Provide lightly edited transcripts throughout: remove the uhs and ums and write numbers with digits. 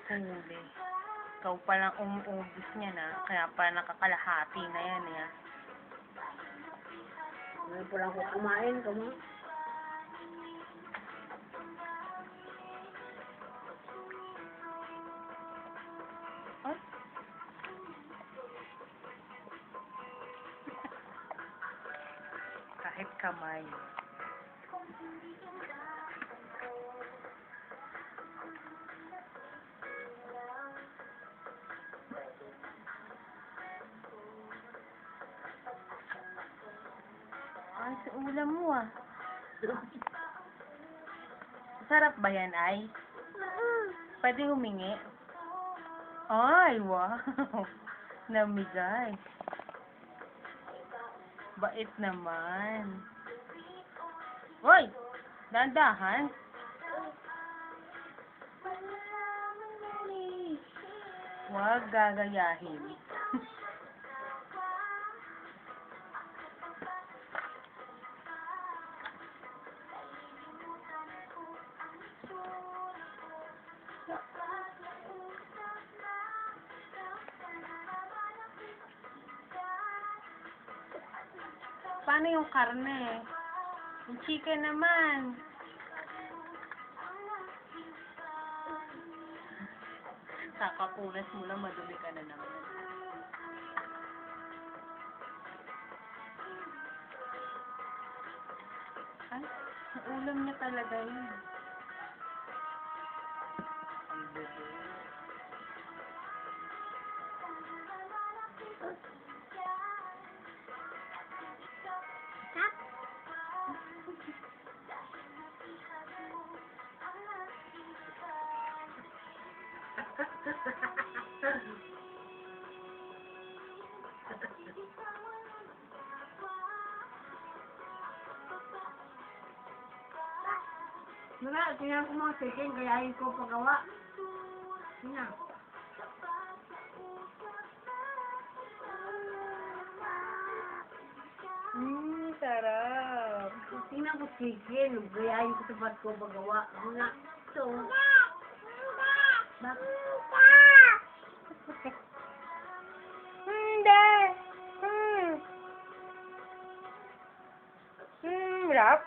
Huli. Ikaw palang umuubos niya na, kaya pa nakakalahati na yan eh. Ngayon po lang ko kumain, kamo. Ay. Kahit kamay. Ay, sa ulam mo ah. Sarap ba yan, ay? Pwede humingi? Ay, wow. Namigay. Bait naman. Hoy! Dandahan. Huwag gagayahin. Paano yung karne? Yung chicken naman. Kakapunas mo lang, madumi ka na naman. Ay, ang ulam niya talaga yun. Ang bebe. Wala, tingnan ko mga chicken, kayahin ko pagawa. Tingnan. Sarap. Tingnan ko chicken, gayahin ko sa ba't ko pagawa. Muna, ito. Bakit? Hindi. Rap.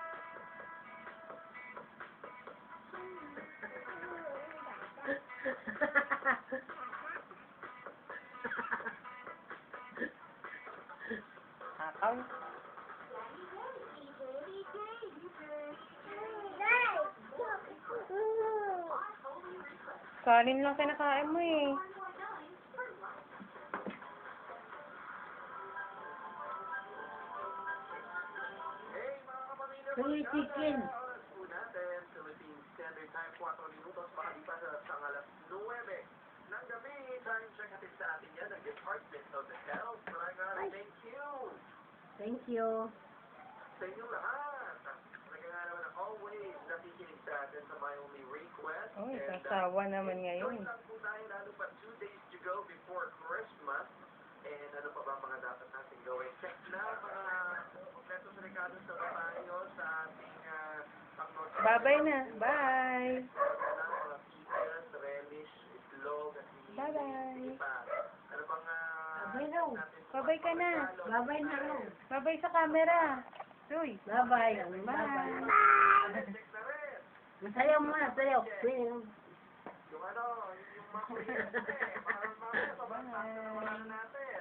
Akaw. Kanin lang kinakain mo eh. Kaya chicken. Natin, Philippine Standard Time, 4 minutos, makalipas sa alas 9 ng gabi. Time check natin sa atin yan, ang Department of the Health. Maraming thank you Thank you. sa inyong lahat. Talaga nga naman always nakikinig sa atin sa My Only Request. Oh, sasawa naman ngayon. Join lang po tayo, lalo pa 2 days to go before Christmas. And ano pa ba mga dapat natin gawin? Check na mga kompleto sa rekado sa tayo sa ating pang-notification. Bye-bye na. Bye. Bye-bye. Ano bang Babay daw. Bye-bye ka na. Babay na raw. Bye-bye sa camera. Uy. Babay. Bye. Masayaw mo na, sayaw. yung ano, yung mga kuryente, para mga natin.